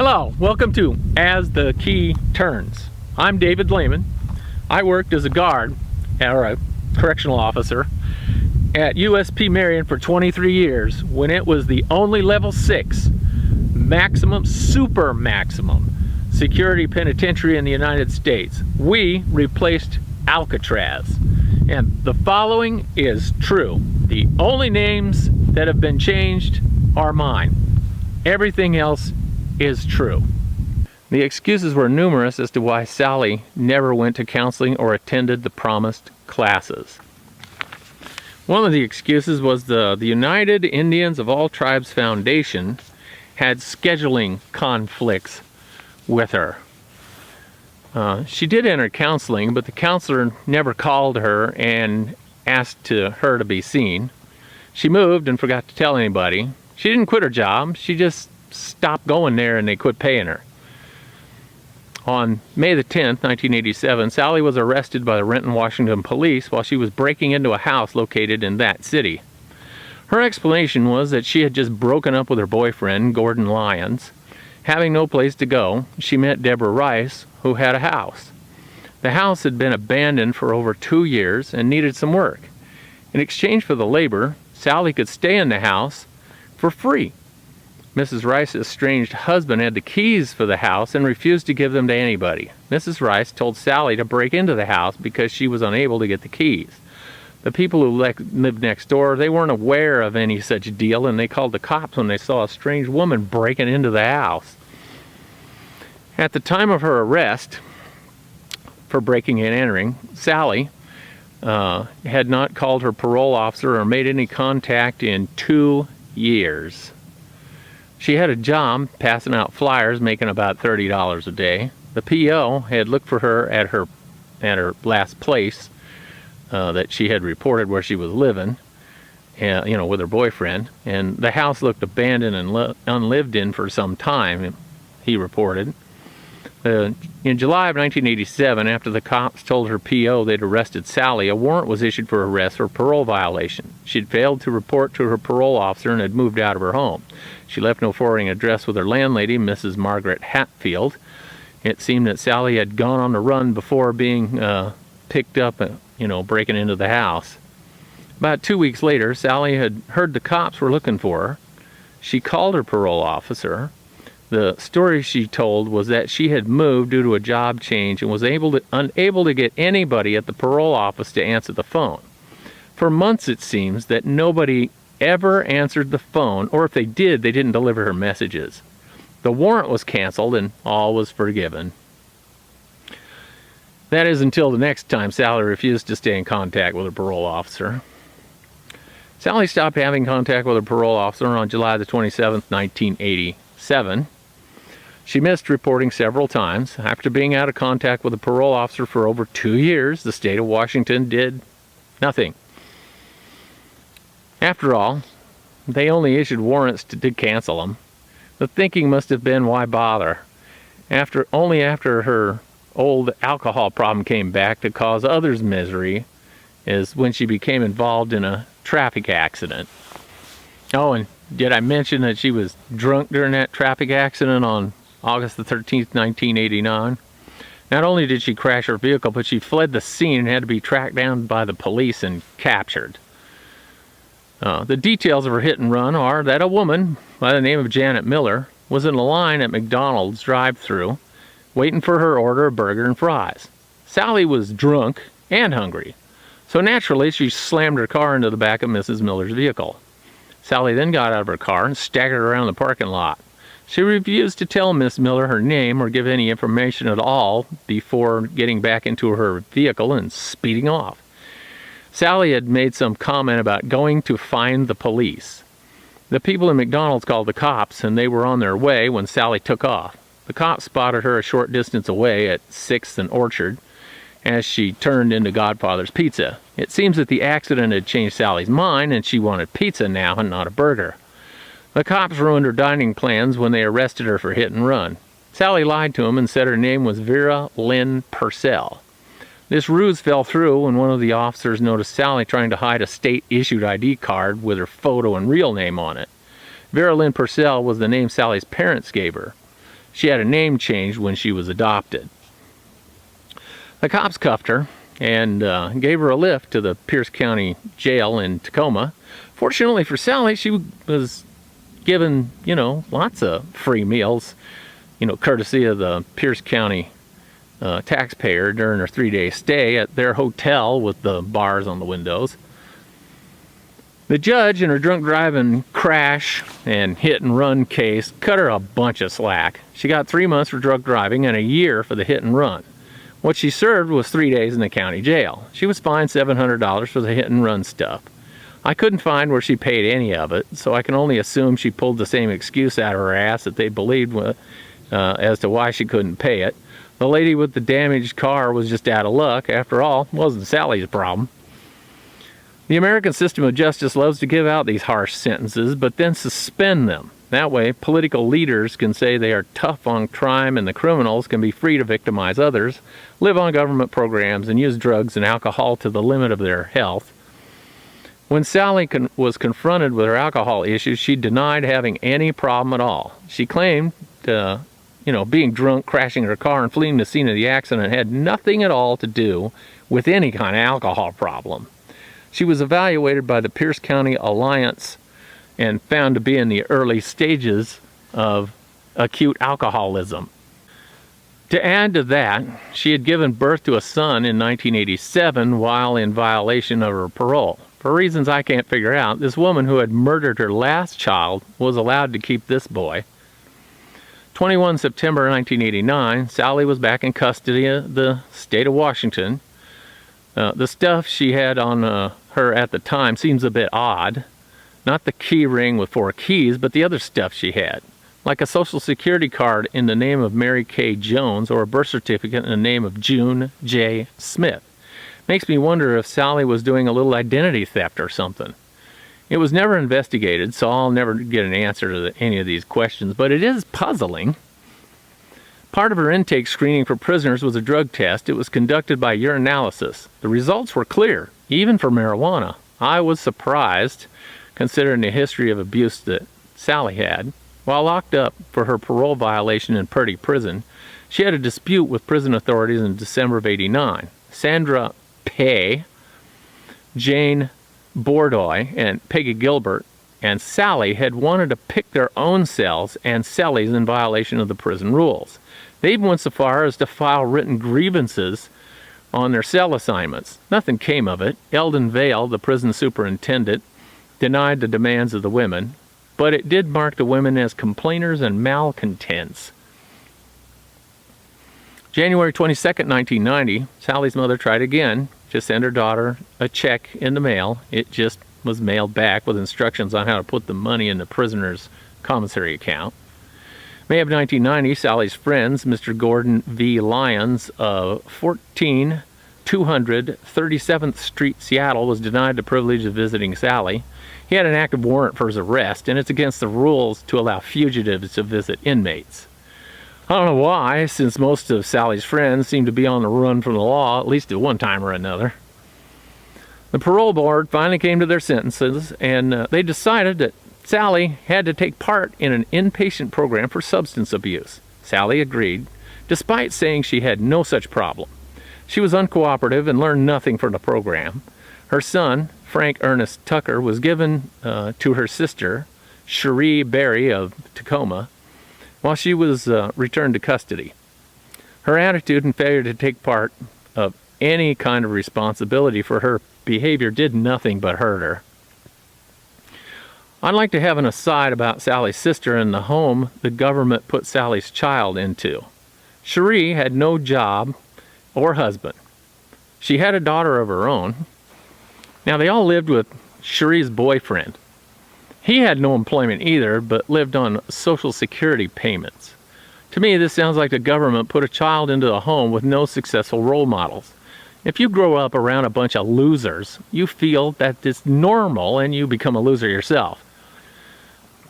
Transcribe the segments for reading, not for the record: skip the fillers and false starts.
Hello, welcome to As the Key Turns. I'm David Lehman. I worked as a guard, or a correctional officer, at USP Marion for 23 years when it was the only level 6 maximum, super maximum security penitentiary in the United States. We replaced Alcatraz. And the following is true. The only names that have been changed are mine. Everything else is true. The excuses were numerous as to why Sally never went to counseling or attended the promised classes. One of the excuses was the United Indians of All Tribes Foundation had scheduling conflicts with her. She did enter counseling, but the counselor never called her and asked her to be seen. She moved and forgot to tell anybody. She didn't quit her job, she just stopped going there and they quit paying her. On May the 10th, 1987, Sally was arrested by the Renton, Washington police while she was breaking into a house located in that city. Her explanation was that she had just broken up with her boyfriend, Gordon Lyons. Having no place to go, she met Deborah Rice, who had a house. The house had been abandoned for over 2 years and needed some work. In exchange for the labor, Sally could stay in the house for free. Mrs. Rice's estranged husband had the keys for the house and refused to give them to anybody. Mrs. Rice told Sally to break into the house because she was unable to get the keys. The people who lived next door, they weren't aware of any such deal, and they called the cops when they saw a strange woman breaking into the house. At the time of her arrest for breaking and entering, Sally had not called her parole officer or made any contact in 2 years. She had a job passing out flyers, making about $30 a day. The PO had looked for her at her last place that she had reported where she was living, with her boyfriend. And the house looked abandoned and unlived in for some time, he reported. In July of 1987, after the cops told her PO they'd arrested Sally, a warrant was issued for arrest for parole violation. She'd failed to report to her parole officer and had moved out of her home. She left no forwarding address with her landlady, Mrs. Margaret Hatfield. It seemed that Sally had gone on the run before being picked up, breaking into the house. About 2 weeks later, Sally had heard the cops were looking for her. She called her parole officer. The story she told was that she had moved due to a job change and was unable to get anybody at the parole office to answer the phone. For months, it seems that nobody ever answered the phone, or if they did, they didn't deliver her messages. The warrant was canceled and all was forgiven. That is until the next time Sally refused to stay in contact with her parole officer. Sally stopped having contact with her parole officer on July the 27th, 1987. She missed reporting several times. After being out of contact with a parole officer for over 2 years, the state of Washington did nothing. After all, they only issued warrants to cancel them. The thinking must have been, why bother? Only after her old alcohol problem came back to cause others misery is when she became involved in a traffic accident. Oh, and did I mention that she was drunk during that traffic accident on August the 13th, 1989? Not only did she crash her vehicle, but she fled the scene and had to be tracked down by the police and captured. The details of her hit and run are that a woman by the name of Janet Miller was in a line at McDonald's drive-thru waiting for her order of burger and fries. Sally was drunk and hungry, so naturally she slammed her car into the back of Mrs. Miller's vehicle. Sally then got out of her car and staggered around the parking lot. She refused to tell Miss Miller her name or give any information at all before getting back into her vehicle and speeding off. Sally had made some comment about going to find the police. The people in McDonald's called the cops, and they were on their way when Sally took off. The cops spotted her a short distance away at 6th and Orchard as she turned into Godfather's Pizza. It seems that the accident had changed Sally's mind, and she wanted pizza now and not a burger. The cops ruined her dining plans when they arrested her for hit and run. Sally lied to them and said her name was Vera Lynn Purcell. This ruse fell through when one of the officers noticed Sally trying to hide a state-issued ID card with her photo and real name on it. Vera Lynn Purcell was the name Sally's parents gave her. She had a name changed when she was adopted. The cops cuffed her and gave her a lift to the Pierce County Jail in Tacoma. Fortunately for Sally, she was given, lots of free meals, courtesy of the Pierce County taxpayer during her 3-day stay at their hotel with the bars on the windows. The judge in her drunk driving crash and hit and run case cut her a bunch of slack. She got 3 months for drunk driving and a year for the hit and run. What she served was 3 days in the county jail. She was fined $700 for the hit and run stuff. I couldn't find where she paid any of it, so I can only assume she pulled the same excuse out of her ass that they believed as to why she couldn't pay it. The lady with the damaged car was just out of luck. After all, it wasn't Sally's problem. The American system of justice loves to give out these harsh sentences, but then suspend them. That way, political leaders can say they are tough on crime and the criminals can be free to victimize others, live on government programs, and use drugs and alcohol to the limit of their health. When Sally was confronted with her alcohol issues, she denied having any problem at all. She claimed, being drunk, crashing her car, and fleeing the scene of the accident had nothing at all to do with any kind of alcohol problem. She was evaluated by the Pierce County Alliance and found to be in the early stages of acute alcoholism. To add to that, she had given birth to a son in 1987 while in violation of her parole. For reasons I can't figure out, this woman who had murdered her last child was allowed to keep this boy. 21 September 1989, Sally was back in custody of the state of Washington. The stuff she had on her at the time seems a bit odd. Not the key ring with 4 keys, but the other stuff she had. Like a social security card in the name of Mary Kay Jones or a birth certificate in the name of June J. Smith. Makes me wonder if Sally was doing a little identity theft or something. It was never investigated, so I'll never get an answer to any of these questions, but it is puzzling. Part of her intake screening for prisoners was a drug test. It was conducted by urinalysis. The results were clear, even for marijuana. I was surprised, considering the history of abuse that Sally had. While locked up for her parole violation in Purdy Prison, she had a dispute with prison authorities in December of '89. Sandra Pay, Jane Bordoy, and Peggy Gilbert and Sally had wanted to pick their own cells and cellies in violation of the prison rules. They even went so far as to file written grievances on their cell assignments. Nothing came of it. Eldon Vale, the prison superintendent, denied the demands of the women, but it did mark the women as complainers and malcontents. January 22nd, 1990, Sally's mother tried again to send her daughter a check in the mail. It just was mailed back with instructions on how to put the money in the prisoner's commissary account. May of 1990, Sally's friends, Mr. Gordon V. Lyons of 14200 37th Street, Seattle, was denied the privilege of visiting Sally. He had an active warrant for his arrest, and it's against the rules to allow fugitives to visit inmates. I don't know why, since most of Sally's friends seem to be on the run from the law, at least at one time or another. The parole board finally came to their sentences, and they decided that Sally had to take part in an inpatient program for substance abuse. Sally agreed, despite saying she had no such problem. She was uncooperative and learned nothing from the program. Her son, Frank Ernest Tucker, was given to her sister, Cherie Berry of Tacoma, while she was returned to custody. Her attitude and failure to take part of any kind of responsibility for her behavior did nothing but hurt her. I'd like to have an aside about Sally's sister and the home the government put Sally's child into. Cherie had no job or husband. She had a daughter of her own. Now, they all lived with Cherie's boyfriend. He had no employment either, but lived on Social Security payments. To me, this sounds like the government put a child into a home with no successful role models. If you grow up around a bunch of losers, you feel that it's normal and you become a loser yourself.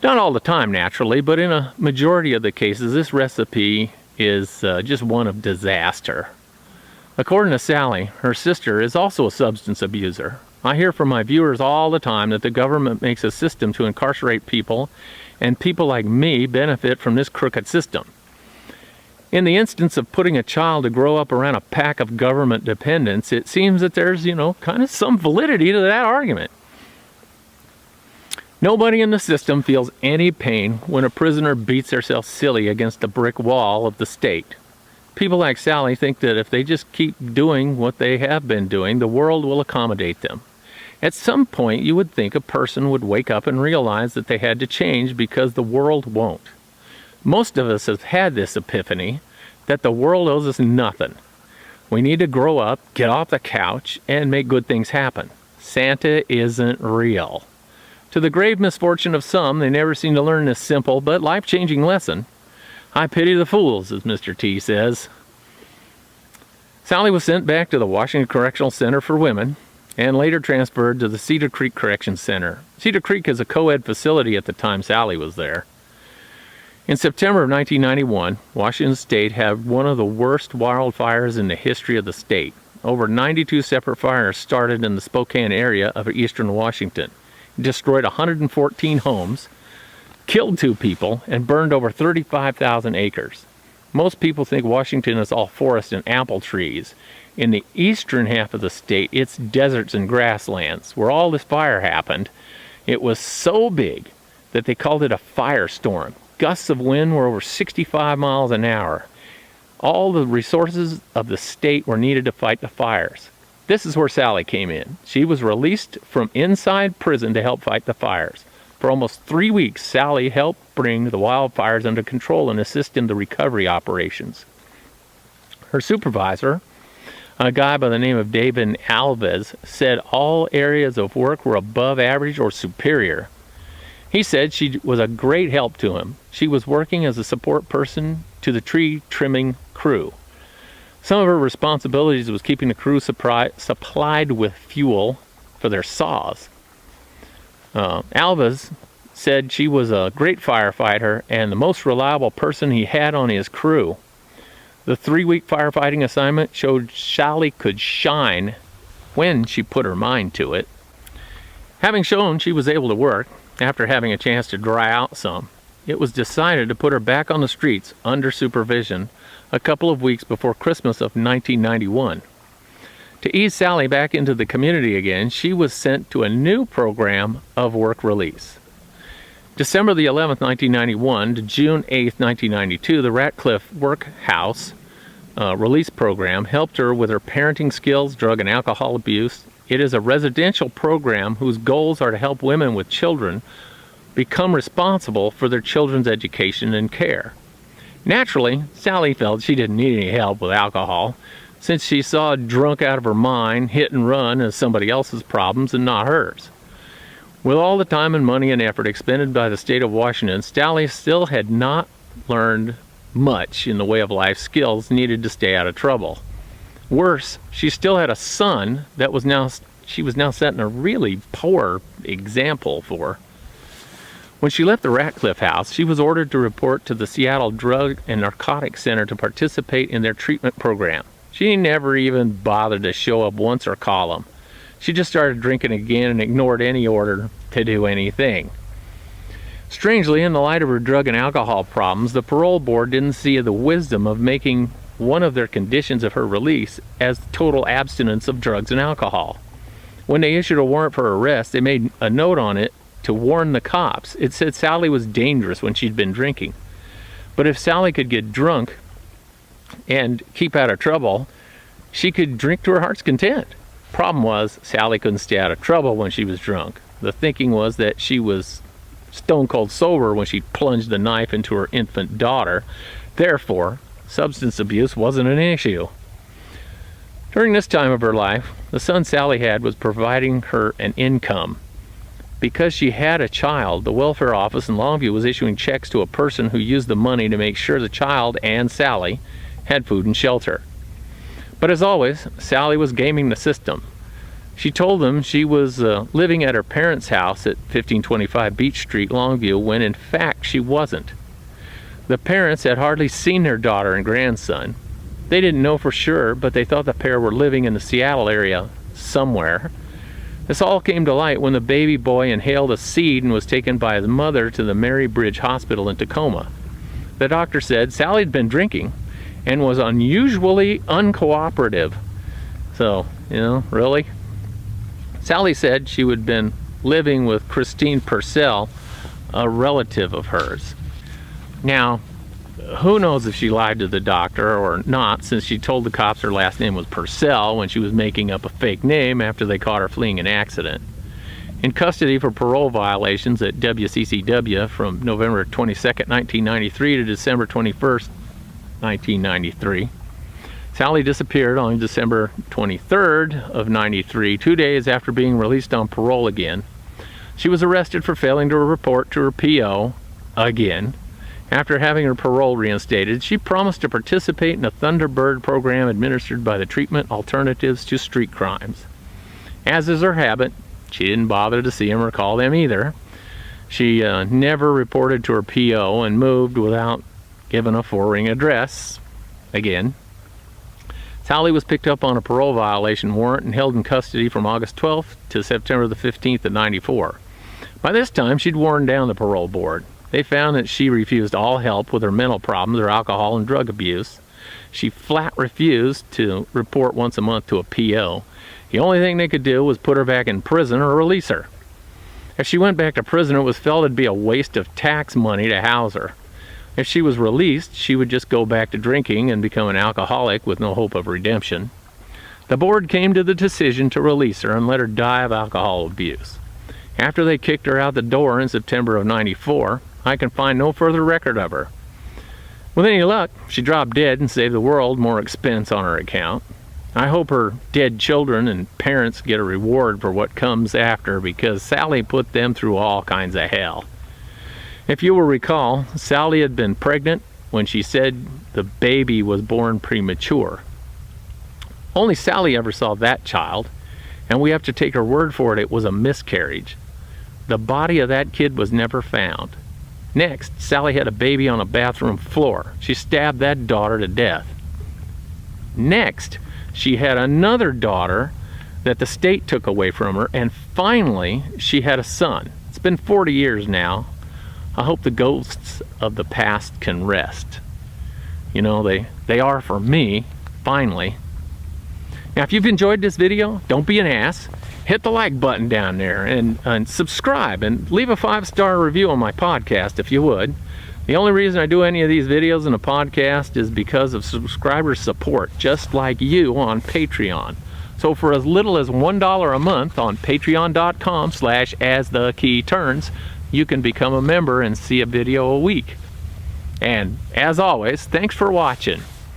Not all the time, naturally, but in a majority of the cases, this recipe is just one of disaster. According to Sally, her sister is also a substance abuser. I hear from my viewers all the time that the government makes a system to incarcerate people, and people like me benefit from this crooked system. In the instance of putting a child to grow up around a pack of government dependents, it seems that there's, kind of some validity to that argument. Nobody in the system feels any pain when a prisoner beats herself silly against the brick wall of the state. People like Sally think that if they just keep doing what they have been doing, the world will accommodate them. At some point, you would think a person would wake up and realize that they had to change because the world won't. Most of us have had this epiphany that the world owes us nothing. We need to grow up, get off the couch, and make good things happen. Santa isn't real. To the grave misfortune of some, they never seem to learn this simple but life-changing lesson. I pity the fools, as Mr. T says. Sally was sent back to the Washington Correctional Center for Women and later transferred to the Cedar Creek Correction Center. Cedar Creek is a co-ed facility at the time Sally was there. In September of 1991, Washington State had one of the worst wildfires in the history of the state. Over 92 separate fires started in the Spokane area of eastern Washington. Destroyed 114 homes, killed 2 people, and burned over 35,000 acres. Most people think Washington is all forest and apple trees. In the eastern half of the state, it's deserts and grasslands. Where all this fire happened, it was so big that they called it a firestorm. Gusts of wind were over 65 miles an hour. All the resources of the state were needed to fight the fires. This is where Sally came in. She was released from inside prison to help fight the fires. For almost 3 weeks, Sally helped bring the wildfires under control and assist in the recovery operations. Her supervisor, a guy by the name of David Alves, said all areas of work were above average or superior. He said she was a great help to him. She was working as a support person to the tree trimming crew. Some of her responsibilities was keeping the crew supplied with fuel for their saws. Alves said she was a great firefighter and the most reliable person he had on his crew. The 3-week firefighting assignment showed Sally could shine when she put her mind to it. Having shown she was able to work, after having a chance to dry out some, it was decided to put her back on the streets under supervision a couple of weeks before Christmas of 1991. To ease Sally back into the community again, she was sent to a new program of work release. December the 11th, 1991 to June 8th, 1992, the Ratcliffe Workhouse release program helped her with her parenting skills, drug and alcohol abuse. It is a residential program whose goals are to help women with children become responsible for their children's education and care. Naturally, Sally felt she didn't need any help with alcohol, since she saw drunk out of her mind, hit and run as somebody else's problems and not hers. With all the time and money and effort expended by the state of Washington, Sally still had not learned much in the way of life skills needed to stay out of trouble. Worse, she still had a son that she was now setting a really poor example for. When she left the Ratcliffe house, she was ordered to report to the Seattle Drug and Narcotics Center to participate in their treatment program. She never even bothered to show up once or call them. She just started drinking again and ignored any order to do anything. Strangely, in the light of her drug and alcohol problems, the parole board didn't see the wisdom of making one of their conditions of her release as total abstinence of drugs and alcohol. When they issued a warrant for her arrest, they made a note on it to warn the cops. It said Sally was dangerous when she'd been drinking. But if Sally could get drunk and keep out of trouble, she could drink to her heart's content. Problem was, Sally couldn't stay out of trouble when she was drunk. The thinking was that she was stone cold sober when she plunged the knife into her infant daughter. Therefore, substance abuse wasn't an issue. During this time of her life, the son Sally had was providing her an income. Because she had a child, the welfare office in Longview was issuing checks to a person who used the money to make sure the child and Sally had food and shelter. But as always, Sally was gaming the system. She told them she was living at her parents' house at 1525 Beach Street, Longview, when in fact she wasn't. The parents had hardly seen their daughter and grandson. They didn't know for sure, but they thought the pair were living in the Seattle area somewhere. This all came to light when the baby boy inhaled a seed and was taken by his mother to the Mary Bridge Hospital in Tacoma. The doctor said Sally had been drinking and was unusually uncooperative. So, really? Sally said she had been living with Christine Purcell, a relative of hers. Now, who knows if she lied to the doctor or not, since she told the cops her last name was Purcell when she was making up a fake name after they caught her fleeing an accident. In custody for parole violations at WCCW from November 22nd, 1993 to December 21st, 1993. Sally disappeared on December 23rd of 93, 2 days after being released on parole again. She was arrested for failing to report to her PO again. After having her parole reinstated, she promised to participate in a Thunderbird program administered by the Treatment Alternatives to Street Crimes. As is her habit, she didn't bother to see them or call them either. She never reported to her PO and moved without giving a 4-ring address again. Sally was picked up on a parole violation warrant and held in custody from August 12th to September the 15th of 94. By this time, she'd worn down the parole board. They found that she refused all help with her mental problems or alcohol and drug abuse. She flat refused to report once a month to a PO. The only thing they could do was put her back in prison or release her. If she went back to prison, it was felt it'd be a waste of tax money to house her. If she was released, she would just go back to drinking and become an alcoholic with no hope of redemption. The board came to the decision to release her and let her die of alcohol abuse. After they kicked her out the door in September of 94, I can find no further record of her. With any luck, she dropped dead and saved the world more expense on her account. I hope her dead children and parents get a reward for what comes after, because Sally put them through all kinds of hell. If you will recall, Sally had been pregnant when she said the baby was born premature. Only Sally ever saw that child, and we have to take her word for it, it was a miscarriage. The body of that kid was never found. Next, Sally had a baby on a bathroom floor. She stabbed that daughter to death. Next, she had another daughter that the state took away from her, and finally, she had a son. It's been 40 years now. I hope the ghosts of the past can rest. They are for me, finally. Now, if you've enjoyed this video, don't be an ass. Hit the like button down there and subscribe and leave a 5-star review on my podcast if you would. The only reason I do any of these videos in a podcast is because of subscriber support, just like you on Patreon. So for as little as $1 a month on patreon.com/asthekeyturns, you can become a member and see a video a week. And as always, thanks for watching.